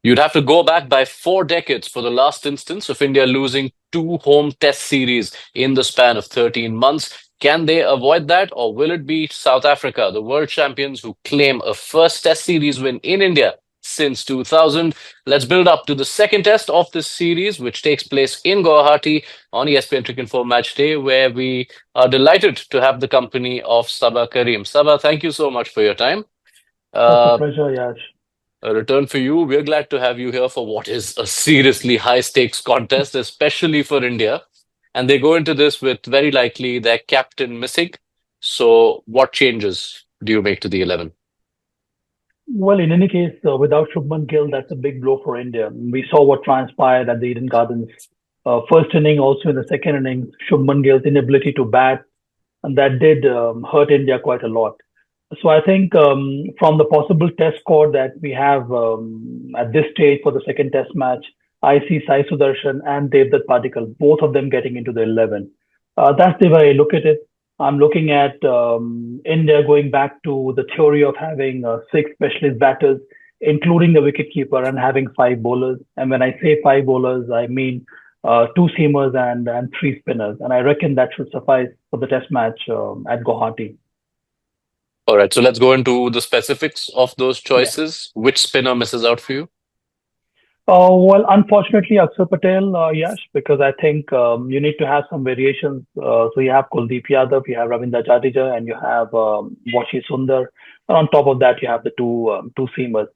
You'd have to go back by 4 decades for the last instance of India losing two home test series in the span of 13 months. Can they avoid that, or will it be South Africa, the world champions, who claim a first test series win in India since 2000? Let's build up to the second test of this series, which takes place in Guwahati on ESPN Cricinfo Match Day, where we are delighted to have the company of Sabah Karim. Sabah, thank you so much for your time. That's a Uh, pleasure, Yash. a return for you. We're glad to have you here for what is a seriously high stakes contest, especially for India. And they go into this with very likely their captain missing. So, what changes do you make to the 11? Well, in any case, without Shubman Gill, that's a big blow for India. We saw what transpired at the Eden Gardens. First inning, also in the second inning, Shubman Gill's inability to bat, and that did hurt India quite a lot. So I think from the possible test score that we have at this stage for the second test match, I see Sai Sudarshan and Devdutt Padikkal, both of them getting into the 11. That's the way I look at it. I'm looking at India going back to the theory of having six specialist batters, including the wicketkeeper, and having five bowlers. And when I say five bowlers, I mean two seamers and three spinners. And I reckon that should suffice for the test match at Guwahati. All right, so let's go into the specifics of those Yeah. choices. Which spinner misses out for you? Well, unfortunately, Akshar Patel, yes, because I think you need to have some variations. So you have Kuldeep Yadav, you have Ravindra Jadeja, and you have Washi Sundar. And on top of that, you have the two seamers.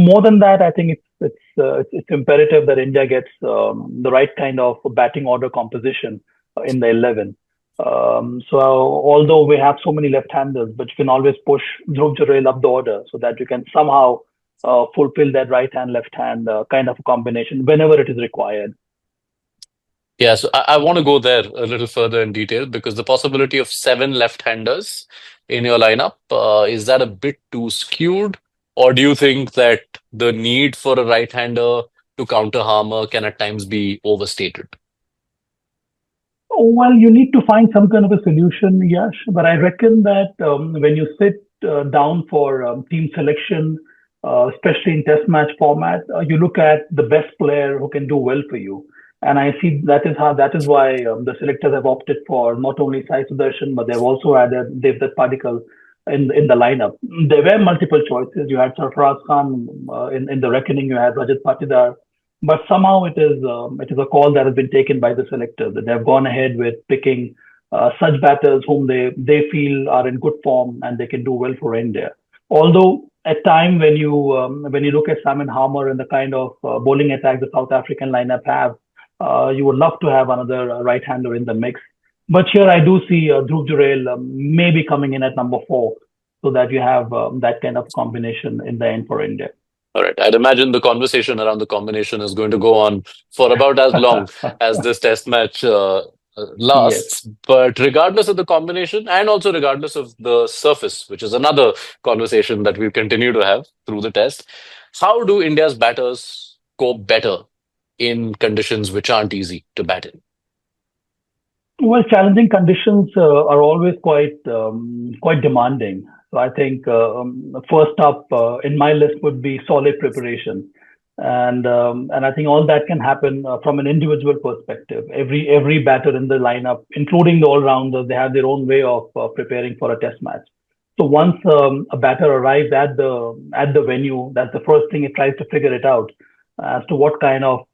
More than that, I think it's imperative that India gets the right kind of batting order composition in the 11. So although we have so many left-handers, but you can always push Dhruv Jurel up the order so that you can somehow fulfill that right hand, left hand kind of a combination whenever it is required. Yeah, so I want to go there a little further in detail because the possibility of seven left-handers in your lineup, is that a bit too skewed? Or do you think that the need for a right-hander to counter Harmer can at times be overstated? Well, you need to find some kind of a solution, Yash. But I reckon that when you sit down for team selection, especially in test match format, you look at the best player who can do well for you. And I see that is why the selectors have opted for not only Sai Sudarshan, but they've also added Devdutt Padikkal in the lineup. There were multiple choices. You had Sarfaraz Khan in the reckoning. You had Rajat Patidar, but somehow it is a call that has been taken by the selectors that they have gone ahead with picking such batters whom they feel are in good form and they can do well for India. Although at time when you look at Simon Harmer and the kind of bowling attack the South African lineup have, you would love to have another right-hander in the mix. But here I do see Dhruv Jurel maybe coming in at number four, so that you have that kind of combination in the end for India. All right, I'd imagine the conversation around the combination is going to go on for about as long as this test match Yes. lasts. But regardless of the combination and also regardless of the surface, which is another conversation that we'll continue to have through the test, how do India's batters cope better in conditions which aren't easy to bat in? Well, challenging conditions are always quite demanding. So I think first up in my list would be solid preparation, and I think all that can happen from an individual perspective. Every batter in the lineup, including the all rounders, they have their own way of preparing for a test match. So once a batter arrives at the venue, that's the first thing it tries to figure it out as to what kind of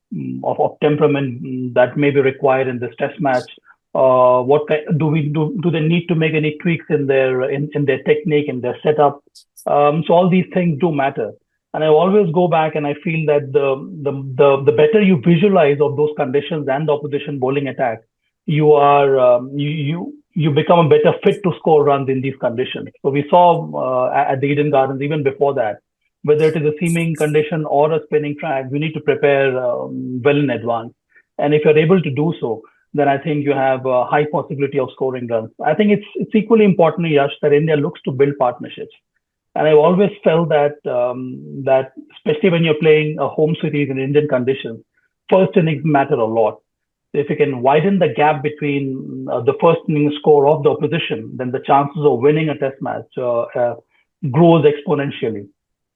temperament that may be required in this test match. What kind, do they need to make any tweaks in their technique, in their setup? So all these things do matter. And I always go back and I feel that the better you visualize of those conditions and the opposition bowling attack, you become a better fit to score runs in these conditions. So we saw at the Eden Gardens even before that, whether it is a seaming condition or a spinning track, you need to prepare well in advance. And if you're able to do so, then I think you have a high possibility of scoring runs. I think it's equally important, Yash, that India looks to build partnerships. And I've always felt that especially when you're playing a home series in Indian conditions, first innings matter a lot. If you can widen the gap between the first inning score of the opposition, then the chances of winning a test match grows exponentially.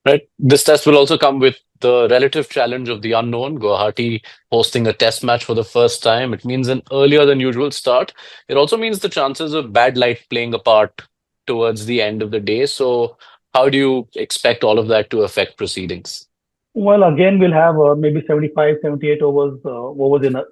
Right. This test will also come with the relative challenge of the unknown. Guwahati hosting a test match for the first time. It means an earlier than usual start. It also means the chances of bad light playing a part towards the end of the day. So, how do you expect all of that to affect proceedings? Well, again, we'll have maybe 75, 78 overs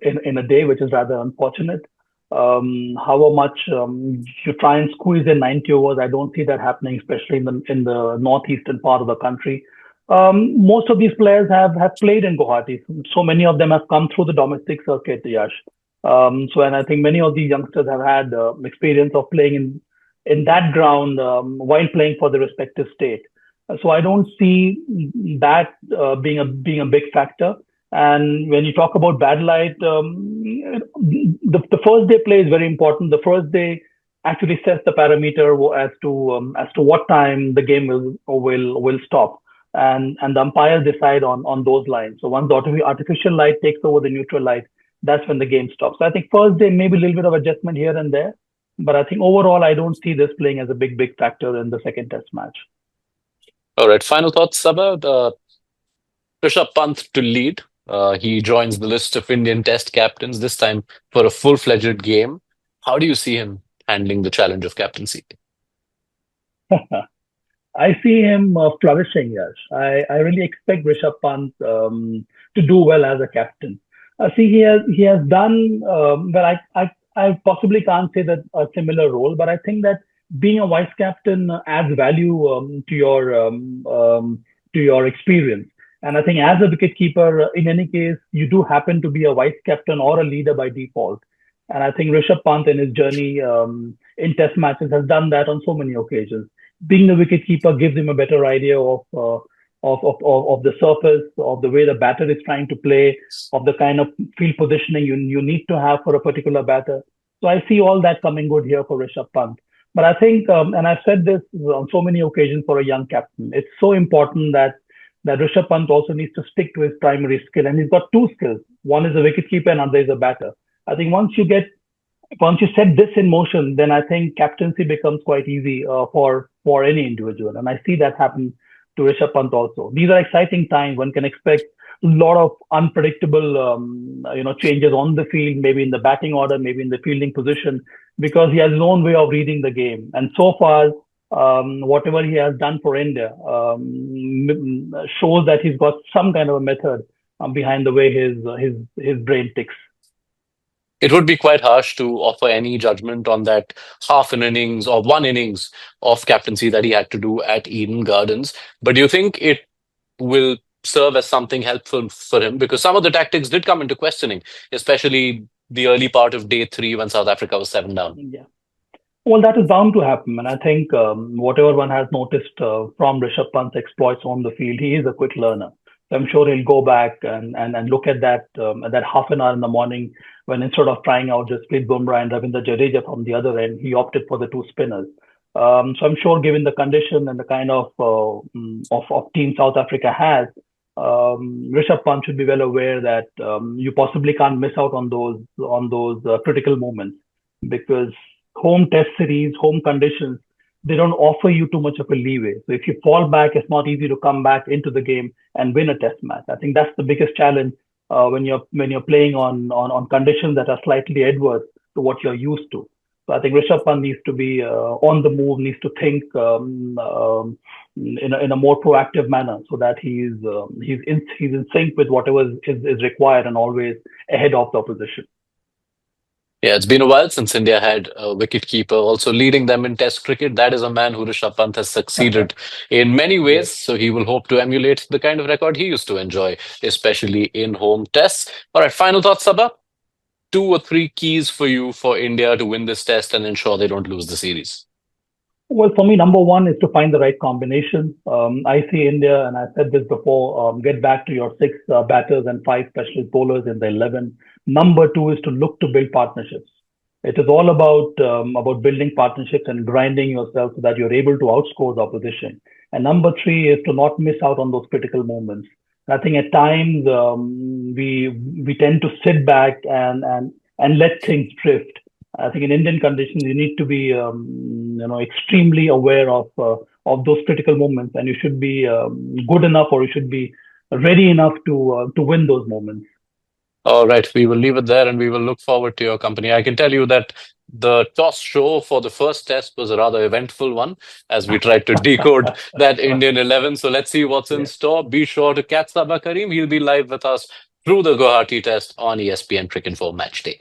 in a day, which is rather unfortunate. However much you try and squeeze in 90 overs, I don't see that happening, especially in the northeastern part of the country. Most of these players have played in Guwahati. So many of them have come through the domestic circuit, Yash. And I think many of these youngsters have had experience of playing in that ground while playing for the respective state. So I don't see that being a big factor. And when you talk about bad light, the first day play is very important. The first day actually sets the parameter as to what time the game will stop, and the umpires decide on those lines. So once the artificial light takes over the neutral light, that's when the game stops. So I think first day maybe a little bit of adjustment here and there, but I think overall I don't see this playing as a big factor in the second test match. All right. Final thoughts about Rishabh Pant to lead. He joins the list of Indian Test captains, this time for a full-fledged game. How do you see him handling the challenge of captaincy? I see him flourishing, Yash. I really expect Rishabh Pant to do well as a captain. See, he has done well. I possibly can't say that a similar role, but I think that being a vice captain adds value to your experience. And I think as a wicket keeper, in any case, you do happen to be a vice captain or a leader by default. And I think Rishabh Pant in his journey in Test matches has done that on so many occasions. Being the wicket keeper gives him a better idea of the surface, of the way the batter is trying to play, of the kind of field positioning you need to have for a particular batter. So I see all that coming good here for Rishabh Pant. But I think, and I've said this on so many occasions for a young captain, it's so important that Rishabh Pant also needs to stick to his primary skill, and he's got two skills. One is a wicket keeper, and another is a batter. I think once you set this in motion, then I think captaincy becomes quite easy for any individual, and I see that happen to Rishabh Pant also. These are exciting times. One can expect a lot of unpredictable, changes on the field, maybe in the batting order, maybe in the fielding position, because he has his own way of reading the game. And so far, whatever he has done for India shows that he's got some kind of a method behind the way his brain ticks. It would be quite harsh to offer any judgment on that half an innings or one innings of captaincy that he had to do at Eden Gardens. But do you think it will serve as something helpful for him? Because some of the tactics did come into questioning, especially the early part of day three when South Africa was seven down. Yeah. Well, that is bound to happen, and I think whatever one has noticed from Rishabh Pant's exploits on the field, he is a quick learner. So I'm sure he'll go back and look at that half an hour in the morning when instead of trying out just Jasprit Bumrah and Ravindra Jadeja from the other end, he opted for the two spinners. So I'm sure, given the condition and the kind of team South Africa has, Rishabh Pant should be well aware that you possibly can't miss out on those critical moments because home test series, home conditions, they don't offer you too much of a leeway. So if you fall back, it's not easy to come back into the game and win a test match. I think that's the biggest challenge when you're playing on conditions that are slightly adverse to what you're used to. So I think Rishabh Pant needs to be on the move, needs to think in a more proactive manner, so that he's in sync with whatever is required and always ahead of the opposition. Yeah, it's been a while since India had a wicketkeeper also leading them in Test cricket. That is a man who Rishabh Pant has succeeded in many Yes. ways. So he will hope to emulate the kind of record he used to enjoy, especially in home tests. All right, final thoughts, Sabah? Two or three keys for you for India to win this test and ensure they don't lose the series. Well, for me, number one is to find the right combination. I see India, and I said this before, get back to your six batters and five specialist bowlers in the 11. Number two is to look to build partnerships. It is all about building partnerships and grinding yourself so that you're able to outscore the opposition. And number three is to not miss out on those critical moments. I think at times we tend to sit back and let things drift. I think in Indian conditions, you need to be extremely aware of those critical moments, and you should be good enough, or you should be ready enough to win those moments. All right, we will leave it there and we will look forward to your company. I can tell you that the toss show for the first test was a rather eventful one as we tried to decode that Indian 11. So let's see what's in Yeah. store. Be sure to catch Sabah Kareem. He'll be live with us through the Guwahati test on ESPN Cricinfo Match Day.